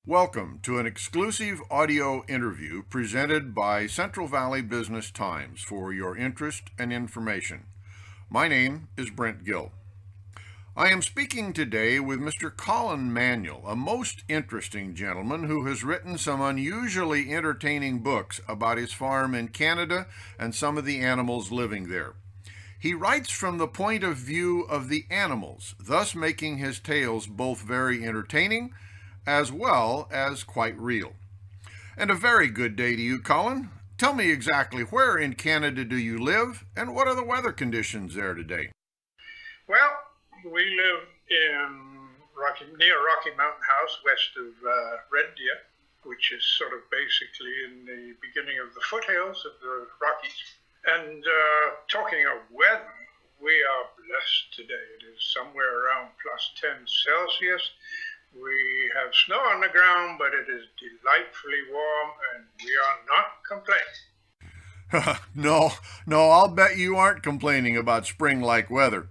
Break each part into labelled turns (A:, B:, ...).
A: Welcome to an exclusive audio interview presented by Central Valley Business Times for your interest and information. My name is Brent Gill. I am speaking today with Mr. Colin Manuel, a most interesting gentleman who has written some unusually entertaining books about his farm in Canada and some of the animals living there. He writes from the point of view of the animals, thus making his tales both very entertaining as well as quite real. And a very good day to you, Colin. Tell me exactly where in Canada do you live, and what are the weather conditions there today?
B: Well, we live near Rocky Mountain House, west of Red Deer, which is sort of basically in the beginning of the foothills of the Rockies. And talking of weather, we are blessed today. It is somewhere around plus 10 Celsius. We have snow on the ground, but it is delightfully warm, and we are not complaining.
A: No, I'll bet you aren't complaining about spring-like weather.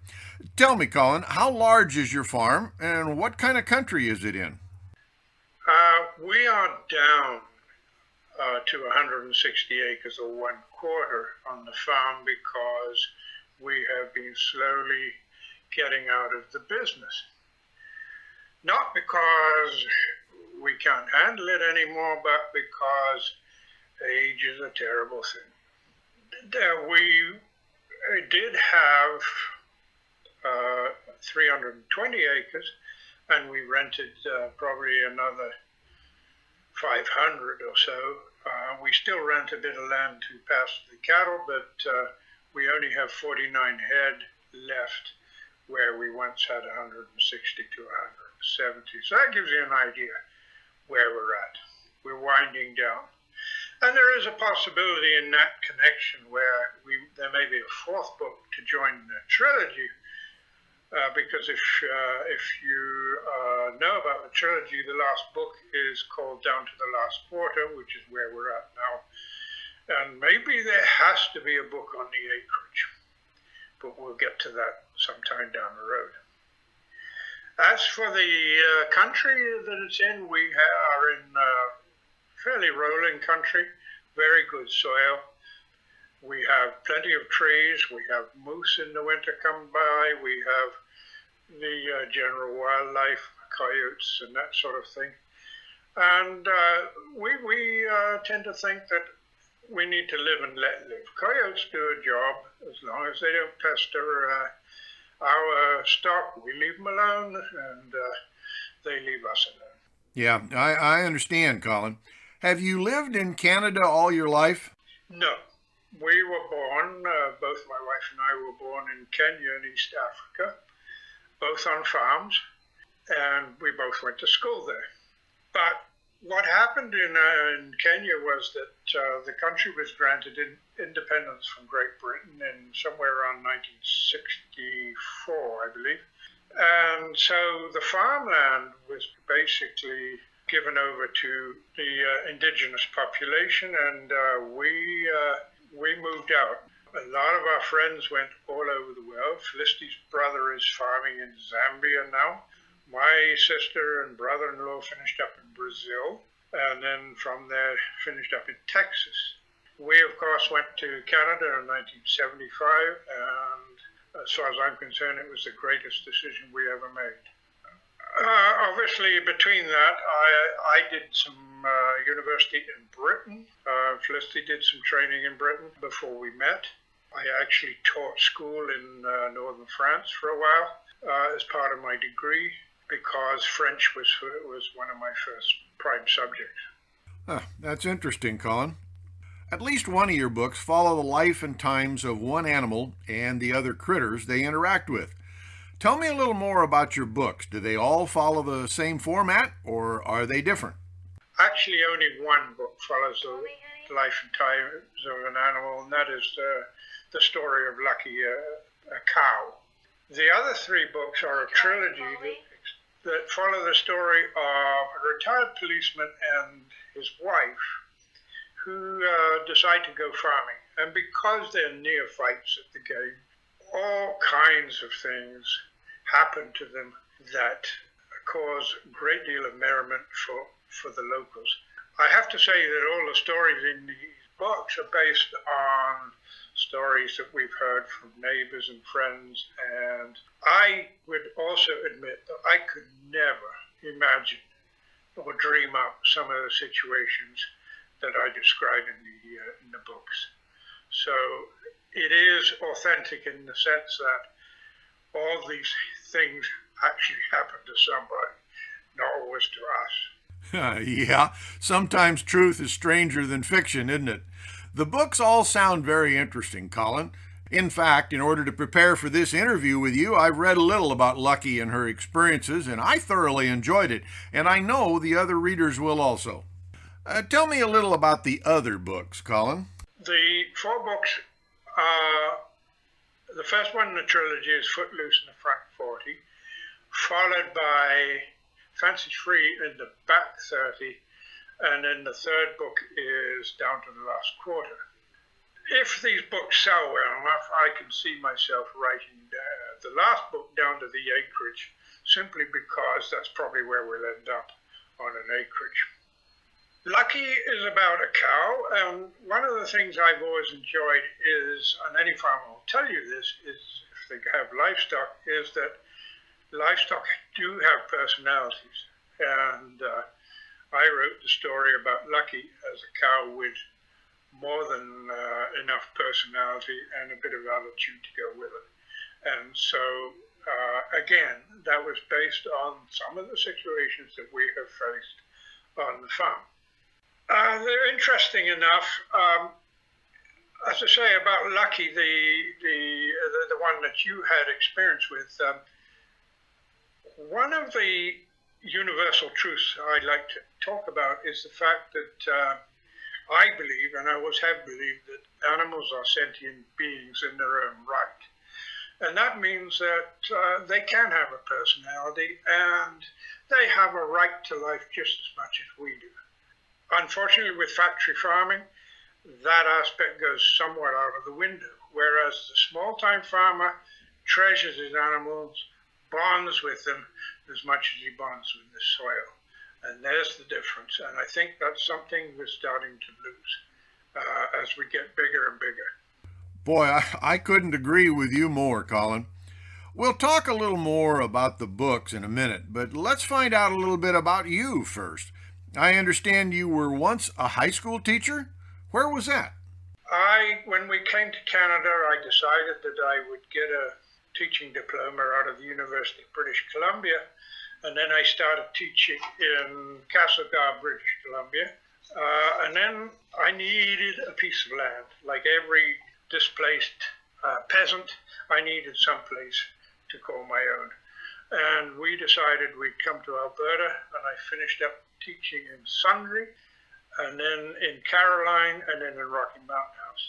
A: Tell me, Colin, how large is your farm, and what kind of country is it in?
B: We are down to 160 acres or 1/4 on the farm because we have been slowly getting out of the business. Not because we can't handle it anymore, but because age is a terrible thing. We did have 320 acres, and we rented probably another 500 or so. We still rent a bit of land to pasture the cattle, but we only have 49 head left, where we once had 160 to 170. So that gives you an idea where we're at. We're winding down. And there is a possibility in that connection where there may be a fourth book to join the trilogy, because if you know about the trilogy, the last book is called Down to the Last Quarter, which is where we're at now. And maybe there has to be a book on the acreage, but we'll get to that sometime down the road. As for the country that it's in, we are in fairly rolling country, very good soil. We have plenty of trees. We have moose in the winter come by. We have the general wildlife, coyotes and that sort of thing. And we tend to think that we need to live and let live. Coyotes do a job as long as they don't pester our stock. We leave them alone, and they leave us alone.
A: Yeah, I understand, Colin. Have you lived in Canada all your life?
B: No. We were born, both my wife and I were born in Kenya in East Africa, both on farms, and we both went to school there. But what happened in Kenya was that the country was granted independence from Great Britain in somewhere around 1964, I believe. And so the farmland was basically given over to the indigenous population, and we moved out. A lot of our friends went all over the world. Felicity's brother is farming in Zambia now. My sister and brother-in-law finished up in Brazil, and then from there finished up in Texas. We, of course, went to Canada in 1975, and as far as I'm concerned, it was the greatest decision we ever made. Obviously, between that, I did some university in Britain. Felicity did some training in Britain before we met. I actually taught school in northern France for a while as part of my degree, because French was one of my first prime subjects.
A: That's interesting, Colin. At least one of your books follow the life and times of one animal and the other critters they interact with. Tell me a little more about your books. Do they all follow the same format, or are they different?
B: Actually, only one book follows the life and times of an animal, and that is the story of Lucky, a cow. The other three books are a trilogy that follow the story of a retired policeman and his wife who decide to go farming. And because they're neophytes at the game, all kinds of things happen to them that cause a great deal of merriment for the locals. I have to say that all the stories in these books are based on stories that we've heard from neighbors and friends, and I would also admit that I could never imagine or dream up some of the situations that I describe in the books. So it is authentic in the sense that all these things actually happen to somebody, not always to us.
A: Yeah, sometimes truth is stranger than fiction, isn't it? The books all sound very interesting, Colin. In fact, in order to prepare for this interview with you, I've read a little about Lucky and her experiences, and I thoroughly enjoyed it, and I know the other readers will also. Tell me a little about the other books, Colin.
B: The 4 books are, the first one in the trilogy is Footloose in the front 40, followed by Fancy Free in the back 30, and then the third book is Down to the Last Quarter. If these books sell well enough, I can see myself writing the last book, Down to the Acreage, simply because that's probably where we'll end up, on an acreage. Lucky is about a cow, and one of the things I've always enjoyed is, and any farmer will tell you this, is if they have livestock, is that livestock do have personalities. And I wrote the story about Lucky as a cow with more than enough personality and a bit of attitude to go with it. And so, again, that was based on some of the situations that we have faced on the farm. They're interesting enough. As I say about Lucky, the one that you had experience with, one of the universal truths I'd like to talk about is the fact that I believe, and I always have believed, that animals are sentient beings in their own right. And that means that they can have a personality and they have a right to life just as much as we do. Unfortunately, with factory farming, that aspect goes somewhat out of the window, whereas the small-time farmer treasures his animals, bonds with them as much as he bonds with the soil. And there's the difference. And I think that's something we're starting to lose as we get bigger and bigger.
A: Boy, I couldn't agree with you more, Colin. We'll talk a little more about the books in a minute, but let's find out a little bit about you first. I understand you were once a high school teacher. Where was that?
B: When we came to Canada, I decided that I would get a teaching diploma out of the University of British Columbia. And then I started teaching in Castlegar, British Columbia. And then I needed a piece of land. Like every displaced peasant, I needed some place to call my own. And we decided we'd come to Alberta, and I finished up teaching in Sundre, and then in Caroline, and then in Rocky Mountain House.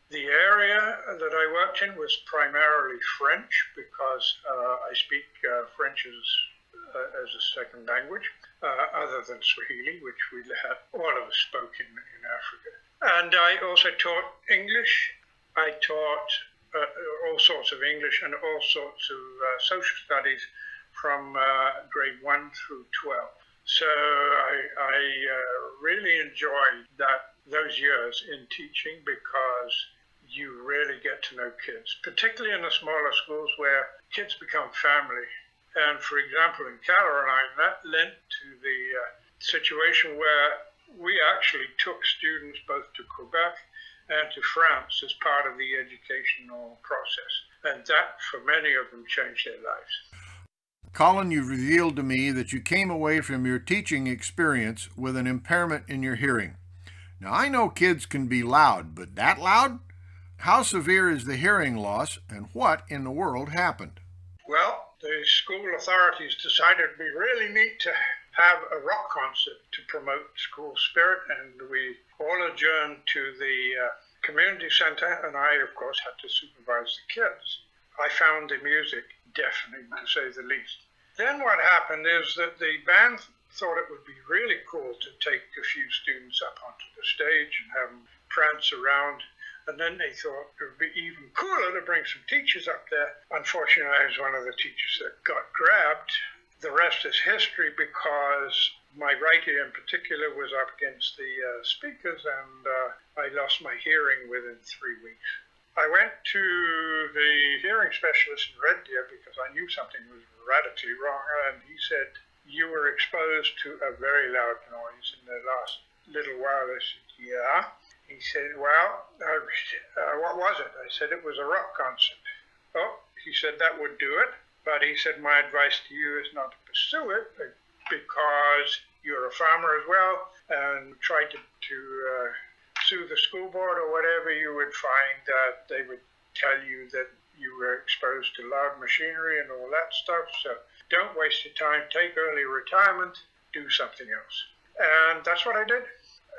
B: The area that I worked in was primarily French, because I speak French as a second language, other than Swahili, which all of us spoke in Africa. And I also taught English. I taught all sorts of English and all sorts of social studies from grade 1 through 12. So I really enjoyed those years in teaching, because you really get to know kids, particularly in the smaller schools where kids become family. And for example, in Caroline, that led to the situation where we actually took students both to Quebec and to France as part of the educational process. And that, for many of them, changed their lives.
A: Colin, you've revealed to me that you came away from your teaching experience with an impairment in your hearing. Now, I know kids can be loud, but that loud? How severe is the hearing loss, and what in the world happened?
B: Well, the school authorities decided it'd be really neat to have a rock concert to promote school spirit, and we all adjourned to the community center, and I, of course, had to supervise the kids. I found the music deafening, to say the least. Then what happened is that the band thought it would be really cool to take a few students up onto the stage and have them prance around. And then they thought it would be even cooler to bring some teachers up there. Unfortunately, I was one of the teachers that got grabbed, The rest is history, because my right ear in particular was up against the speakers, and I lost my hearing within 3 weeks. I went to the hearing specialist in Red Deer because I knew something was radically wrong, and he said, "You were exposed to a very loud noise in the last little while." I said, "Yeah." He said, "Well, what was it?" I said, "It was a rock concert." "Oh," he said, "that would do it. But," he said, "my advice to you is not to pursue it because you're a farmer as well, and try to sue the school board or whatever, you would find that they would tell you that you were exposed to loud machinery and all that stuff. So don't waste your time. Take early retirement. Do something else." And that's what I did.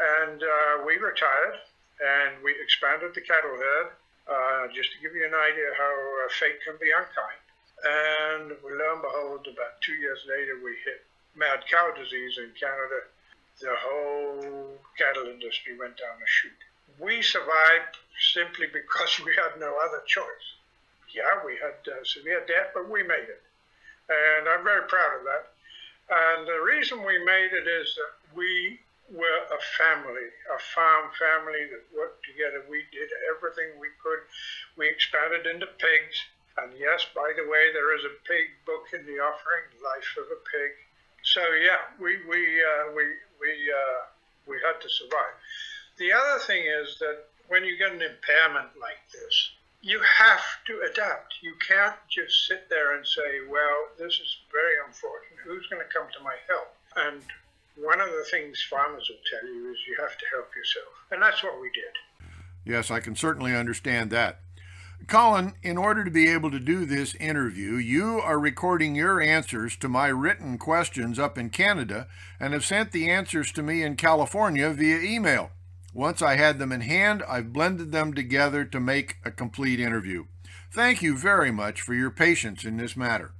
B: And we retired, and we expanded the cattle herd, just to give you an idea how fate can be unkind. And lo and behold, about 2 years later, we hit mad cow disease in Canada. The whole cattle industry went down the chute. We survived simply because we had no other choice. Yeah, we had severe debt, but we made it. And I'm very proud of that. And the reason we made it is that we were a family, a farm family that worked together. We did everything we could. We expanded into pigs. And yes, by the way, there is a pig book in the offering, Life of a Pig. So yeah, we had to survive. The other thing is that when you get an impairment like this, you have to adapt. You can't just sit there and say, "Well, this is very unfortunate. Who's going to come to my help?" And one of the things farmers will tell you is you have to help yourself. And that's what we did.
A: Yes, I can certainly understand that. Colin, in order to be able to do this interview, you are recording your answers to my written questions up in Canada and have sent the answers to me in California via email. Once I had them in hand, I've blended them together to make a complete interview. Thank you very much for your patience in this matter.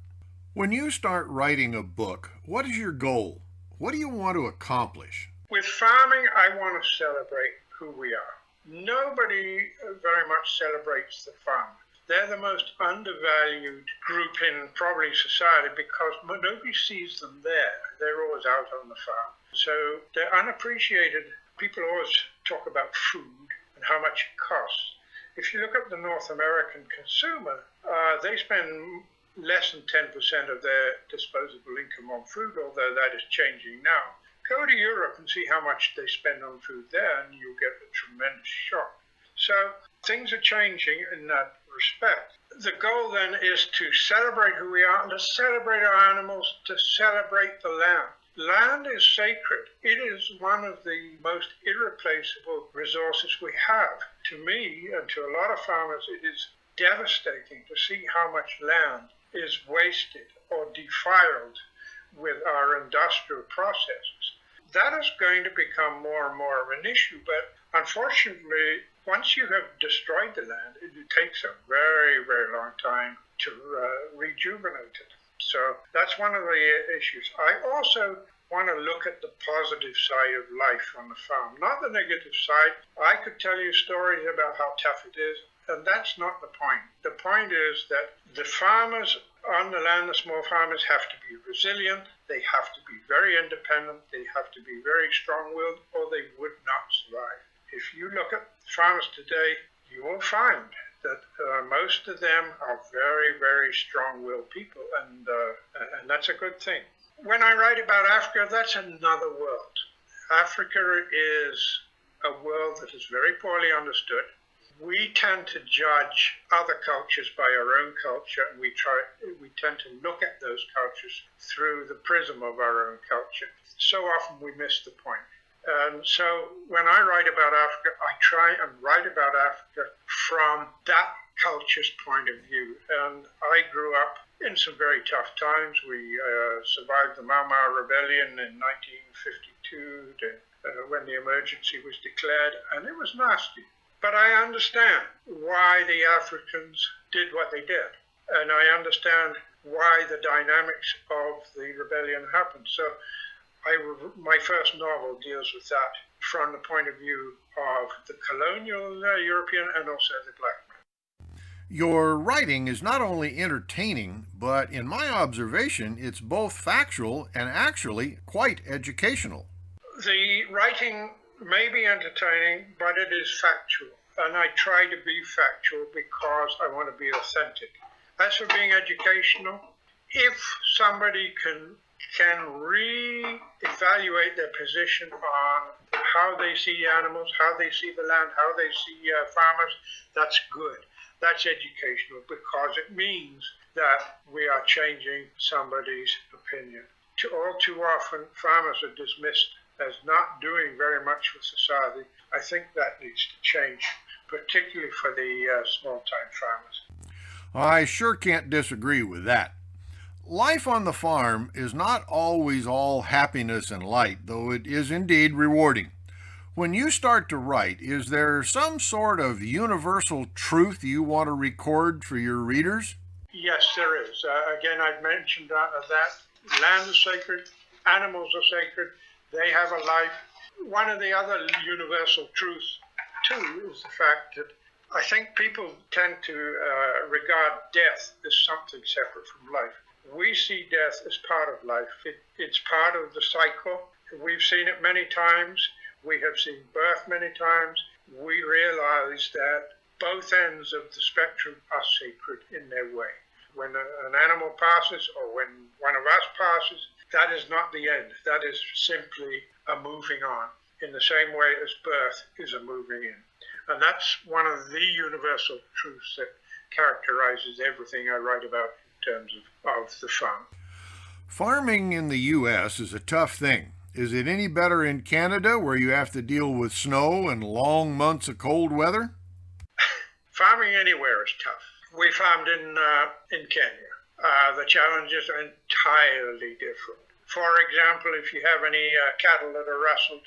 A: When you start writing a book, what is your goal? What do you want to accomplish?
B: With farming, I want to celebrate who we are. Nobody very much celebrates the farmer. They're the most undervalued group in probably society because nobody sees them there. They're always out on the farm. So they're unappreciated. People always talk about food and how much it costs. If you look at the North American consumer, they spend less than 10% of their disposable income on food, although that is changing now. Go to Europe and see how much they spend on food there, and you'll get a tremendous shock. So things are changing in that respect. The goal then is to celebrate who we are, and to celebrate our animals, to celebrate the land. Land is sacred. It is one of the most irreplaceable resources we have. To me, and to a lot of farmers, it is devastating to see how much land is wasted or defiled with our industrial processes. That is going to become more and more of an issue, but unfortunately, once you have destroyed the land, it takes a very, very long time to rejuvenate it. So that's one of the issues. I also want to look at the positive side of life on the farm, not the negative side. I could tell you stories about how tough it is, and that's not the point. The point is that the farmers on the land, the small farmers, have to be resilient. They have to be very independent. They have to be very strong-willed, or they would not survive. If you look at farmers today, you will find that most of them are very, very strong-willed people, and that's a good thing. When I write about Africa, that's another world. Africa is a world that is very poorly understood. We tend to judge other cultures by our own culture, and we tend to look at those cultures through the prism of our own culture. So often we miss the point. And so when I write about Africa, I try and write about Africa from that culture's point of view. And I grew up in some very tough times. We survived the Mau Mau Rebellion in 1952 when the emergency was declared, and it was nasty. But I understand why the Africans did what they did, and I understand why the dynamics of the rebellion happened. So my first novel deals with that from the point of view of the colonial European and also the black man.
A: Your writing is not only entertaining, but in my observation, it's both factual and actually quite educational.
B: The writing may be entertaining, but it is factual. And I try to be factual because I want to be authentic. As for being educational, if somebody can re-evaluate their position on how they see animals, how they see the land, how they see farmers, that's good. That's educational because it means that we are changing somebody's opinion. All too often, farmers are dismissed as not doing very much for society. I think that needs to change, particularly for the small-time farmers.
A: I sure can't disagree with that. Life on the farm is not always all happiness and light, though it is indeed rewarding. When you start to write, is there some sort of universal truth you want to record for your readers?
B: Yes, there is. Again, I've mentioned that land is sacred, animals are sacred, they have a life. One of the other universal truths, too, is the fact that I think people tend to regard death as something separate from life. We see death as part of life. It's part of the cycle. We've seen it many times. We have seen birth many times. We realize that both ends of the spectrum are sacred in their way. When an animal passes or when one of us passes, that is not the end. That is simply a moving on, in the same way as birth is a moving in. And that's one of the universal truths that characterizes everything I write about in terms of the farm.
A: Farming in the U.S. is a tough thing. Is it any better in Canada, where you have to deal with snow and long months of cold weather?
B: Farming anywhere is tough. We farmed in Kenya. The challenges are entirely different. For example, if you have any cattle that are rustled,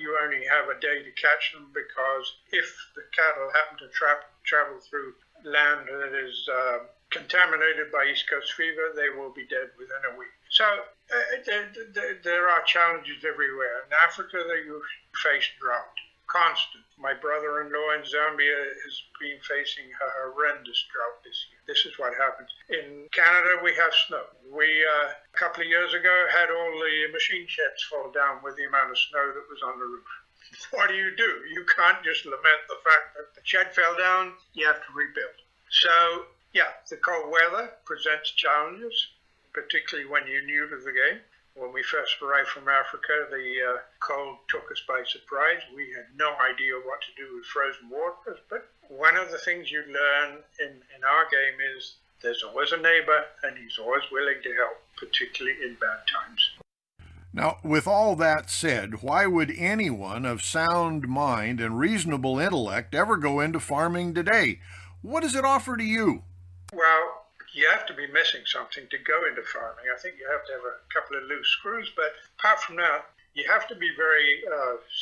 B: you only have a day to catch them, because if the cattle happen to travel through land that is contaminated by East Coast fever, they will be dead within a week. So there are challenges everywhere. In Africa, you face drought, constant. My brother-in-law in Zambia has been facing a horrendous drought this year. This is what happens. In Canada, we have snow. We, a couple of years ago, had all the machine sheds fall down with the amount of snow that was on the roof. What do? You can't just lament the fact that the shed fell down. You have to rebuild. So, yeah, the cold weather presents challenges, particularly when you're new to the game. When we first arrived from Africa, the cold took us by surprise. We had no idea what to do with frozen waters. But one of the things you learn in our game is there's always a neighbor, and he's always willing to help, particularly in bad times.
A: Now, with all that said, why would anyone of sound mind and reasonable intellect ever go into farming today? What does it offer to you?
B: Well, you have to be missing something to go into farming. I think you have to have a couple of loose screws, but apart from that, you have to be very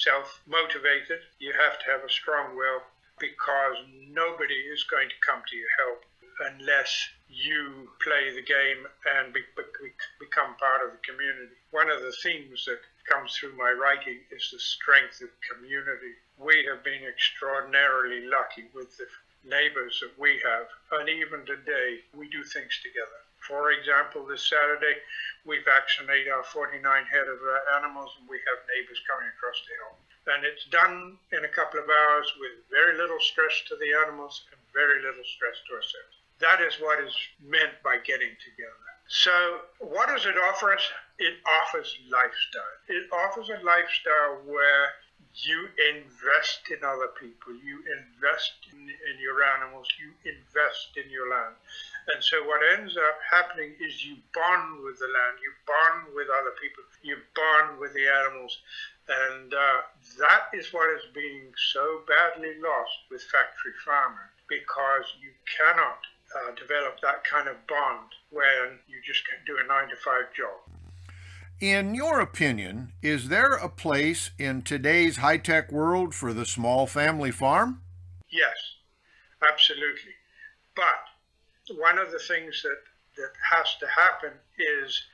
B: self-motivated. You have to have a strong will, because nobody is going to come to your help unless you play the game and become part of the community. One of the themes that comes through my writing is the strength of community. We have been extraordinarily lucky with the neighbors that we have, and even today we do things together. For example, this Saturday we vaccinate our 49 head of animals, and we have neighbors coming across to help. And it's done in a couple of hours with very little stress to the animals and very little stress to ourselves. That is what is meant by getting together. So what does it offer us? It offers lifestyle. It offers a lifestyle where you invest in other people, you invest in your animals, you invest in your land. And so what ends up happening is you bond with the land, you bond with other people, you bond with the animals. And that is what is being so badly lost with factory farming, because you cannot develop that kind of bond when you just do a 9-to-5 job.
A: In your opinion, is there a place in today's high-tech world for the small family farm?
B: Yes, absolutely. But one of the things that has to happen is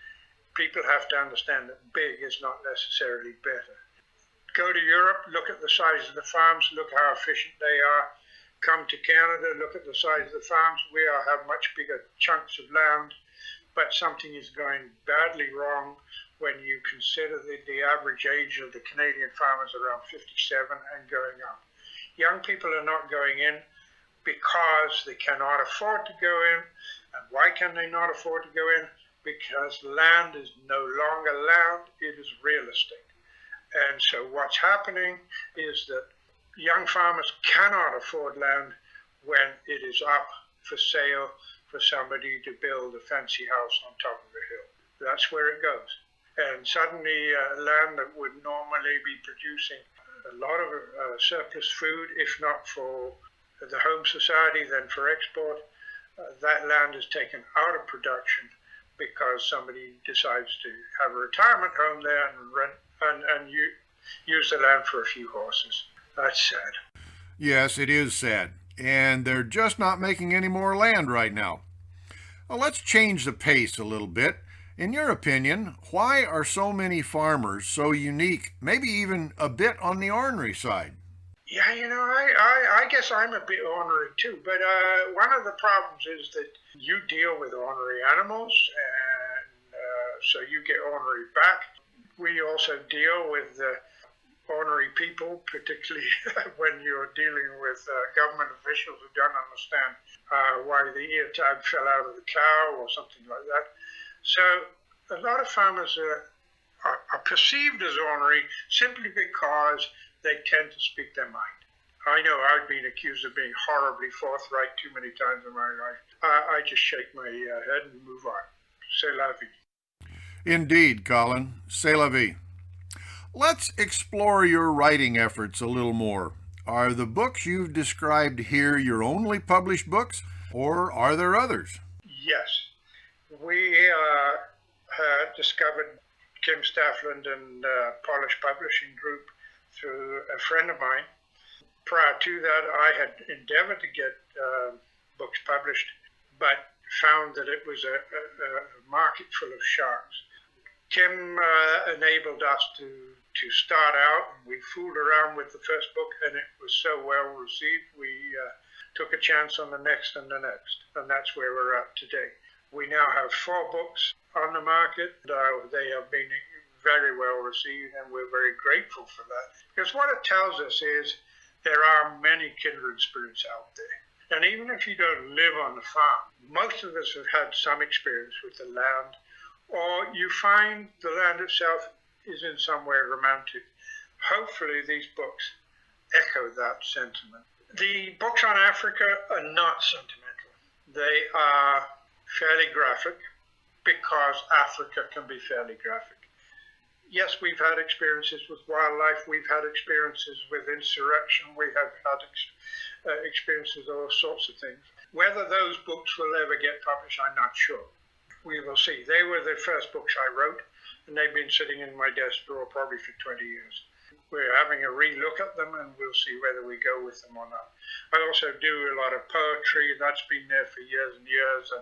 B: people have to understand that big is not necessarily better. Go to Europe, look at the size of the farms, look how efficient they are. come to Canada, look at the size of the farms. We have much bigger chunks of land, but something is going badly wrong when you consider the average age of the Canadian farmers around 57 and going up. Young people are not going in because they cannot afford to go in. And why can they not afford to go in? Because land is no longer land, it is real estate. And so what's happening is that young farmers cannot afford land when it is up for sale for somebody to build a fancy house on top of a hill. That's where it goes. And suddenly land that would normally be producing a lot of surplus food, if not for the home society, then for export, that land is taken out of production because somebody decides to have a retirement home there and rent and use the land for a few horses. That's sad.
A: Yes, it is sad. And they're just not making any more land right now. Well, let's change the pace a little bit. In your opinion, why are so many farmers so unique, maybe even a bit on the ornery side?
B: Yeah, I guess I'm a bit ornery too, but one of the problems is that you deal with ornery animals, and so you get ornery back. We also deal with ornery people, particularly when you're dealing with government officials who don't understand why the ear tag fell out of the cow or something like that. So a lot of farmers are perceived as ornery simply because they tend to speak their mind. I know I've been accused of being horribly forthright too many times in my life. I just shake my head and move on. C'est la vie.
A: Indeed, Colin. C'est la vie. Let's explore your writing efforts a little more. Are the books you've described here your only published books, or are there others?
B: Yes. We discovered Kim Staffland and Polish Publishing Group through a friend of mine. Prior to that, I had endeavored to get books published, but found that it was a market full of sharks. Kim enabled us to start out, and we fooled around with the first book, and it was so well received, we took a chance on the next and the next, and that's where we're at today. We now have 4 books on the market. They have been very well received, and we're very grateful for that. Because what it tells us is there are many kindred spirits out there. And even if you don't live on the farm, most of us have had some experience with the land, or you find the land itself is in some way romantic. Hopefully these books echo that sentiment. The books on Africa are not sentimental. They are fairly graphic, because Africa can be fairly graphic. Yes, we've had experiences with wildlife, we've had experiences with insurrection, we have had experiences with all sorts of things. Whether those books will ever get published, I'm not sure. We will see. They were the first books I wrote, and they've been sitting in my desk drawer probably for 20 years. We're having a re-look at them, and we'll see whether we go with them or not. I also do a lot of poetry. That's been there for years and years,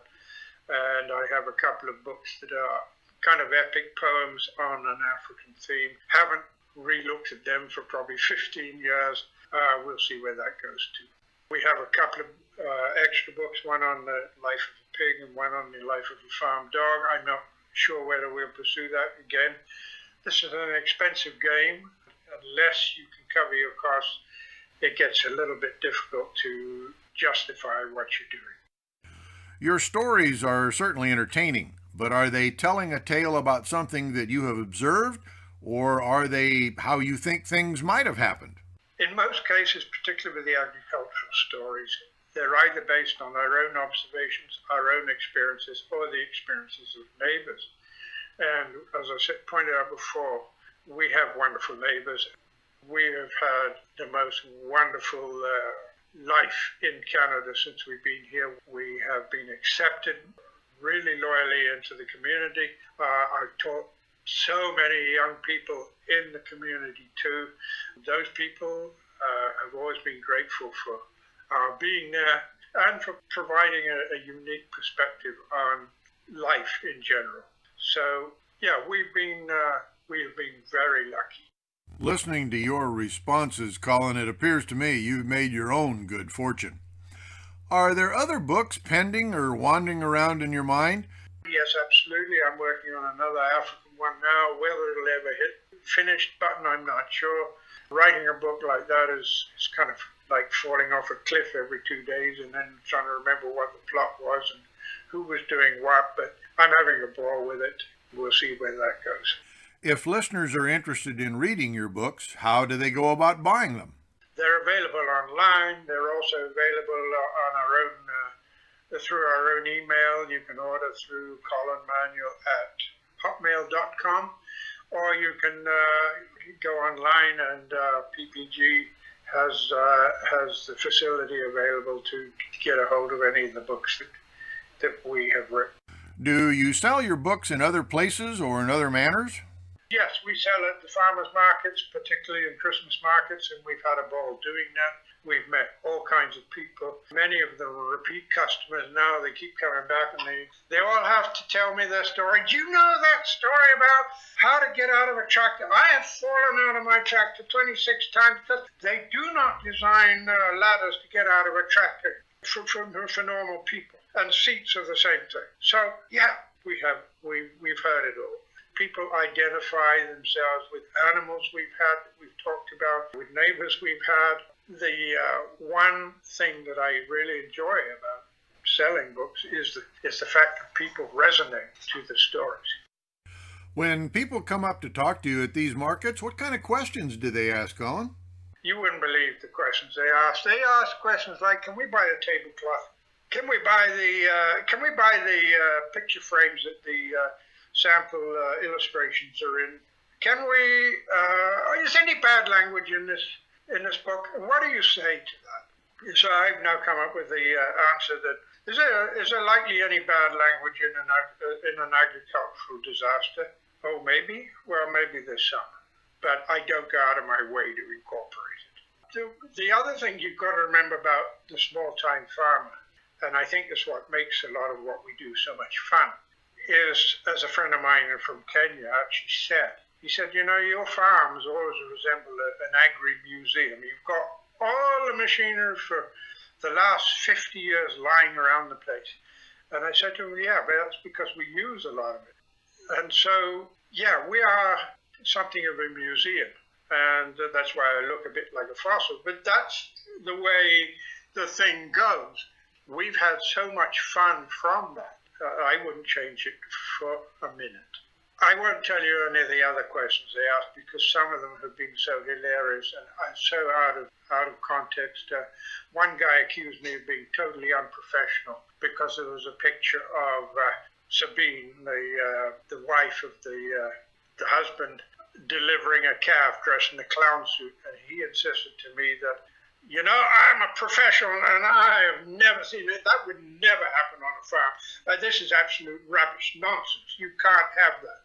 B: and I have a couple of books that are kind of epic poems on an African theme. Haven't re-looked at them for probably 15 years. We'll see where that goes to. We have a couple of extra books, one on the life of a pig and one on the life of a farm dog. I'm not sure whether we'll pursue that again. This is an expensive game. Unless you can cover your costs, it gets a little bit difficult to justify what you're doing.
A: Your stories are certainly entertaining, but are they telling a tale about something that you have observed, or are they how you think things might have happened?
B: In most cases, particularly with the agricultural stories, they're either based on our own observations, our own experiences, or the experiences of neighbors. And as I pointed out before, we have wonderful neighbors. We have had the most wonderful life in Canada since we've been here. We have been accepted really loyally into the community. I've taught so many young people in the community too. Those people have always been grateful for our being there and for providing a unique perspective on life in general. So yeah, we have been very lucky.
A: Listening to your responses, Colin, it appears to me you've made your own good fortune. Are there other books pending or wandering around in your mind?
B: Yes, absolutely. I'm working on another African one now. Whether it'll ever hit finished button, I'm not sure. Writing a book like that is kind of like falling off a cliff every 2 days and then trying to remember what the plot was and who was doing what, but I'm having a ball with it. We'll see where that goes.
A: If listeners are interested in reading your books, how do they go about buying them?
B: They're available online. They're also available on our own, through our own email. You can order through Colin Manuel at hotmail.com, or you can go online and PPG has the facility available to get a hold of any of the books that we have written.
A: Do you sell your books in other places or in other manners?
B: Yes, we sell at the farmers markets, particularly in Christmas markets, and we've had a ball doing that. We've met all kinds of people. Many of them are repeat customers now. They keep coming back and they all have to tell me their story. Do you know that story about how to get out of a tractor? I have fallen out of my tractor 26 times because they do not design ladders to get out of a tractor for normal people. And seats are the same thing. So, yeah, we've heard it all. People identify themselves with animals we've talked about, with neighbors we've had. The one thing that I really enjoy about selling books is the fact that people resonate to the stories.
A: When people come up to talk to you at these markets, what kind of questions do they ask, Colin?
B: You wouldn't believe the questions they ask. They ask questions like, can we buy a tablecloth? Can we buy the picture frames that the sample illustrations are in? Can we? Is any bad language in this book? And what do you say to that? So I've now come up with the answer that is there likely any bad language in an agricultural disaster? Oh, maybe. Well, maybe there's some, but I don't go out of my way to incorporate it. The other thing you've got to remember about the small-time farmer, and I think that's what makes a lot of what we do so much fun, is, as a friend of mine from Kenya actually said, he said, you know, your farms always resemble an agri-museum. You've got all the machinery for the last 50 years lying around the place. And I said to him, yeah, but that's because we use a lot of it. And so, yeah, we are something of a museum. And that's why I look a bit like a fossil. But that's the way the thing goes. We've had so much fun from that. I wouldn't change it for a minute. I won't tell you any of the other questions they asked because some of them have been so hilarious and so out of context. One guy accused me of being totally unprofessional because there was a picture of Sabine, the wife of the husband, delivering a calf dressed in a clown suit, and he insisted to me that, you know, I'm a professional and I have never seen it. That would never happen on a farm. This is absolute rubbish, nonsense. You can't have that.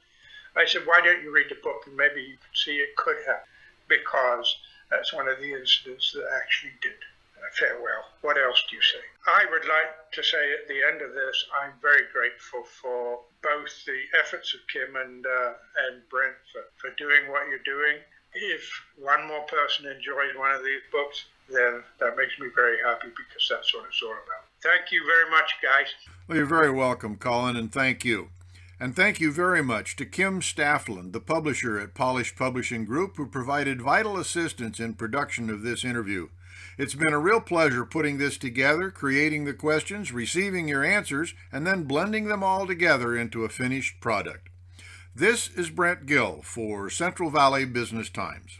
B: I said, why don't you read the book and maybe you can see it could happen, because that's one of the incidents that actually did. Farewell. What else do you say? I would like to say at the end of this, I'm very grateful for both the efforts of Kim and Brent for doing what you're doing. If one more person enjoys one of these books, then that makes me very happy because that's what it's all about. Thank you very much, guys.
A: Well, you're very welcome, Colin, and thank you. And thank you very much to Kim Staffland, the publisher at Polished Publishing Group, who provided vital assistance in production of this interview. It's been a real pleasure putting this together, creating the questions, receiving your answers, and then blending them all together into a finished product. This is Brent Gill for Central Valley Business Times.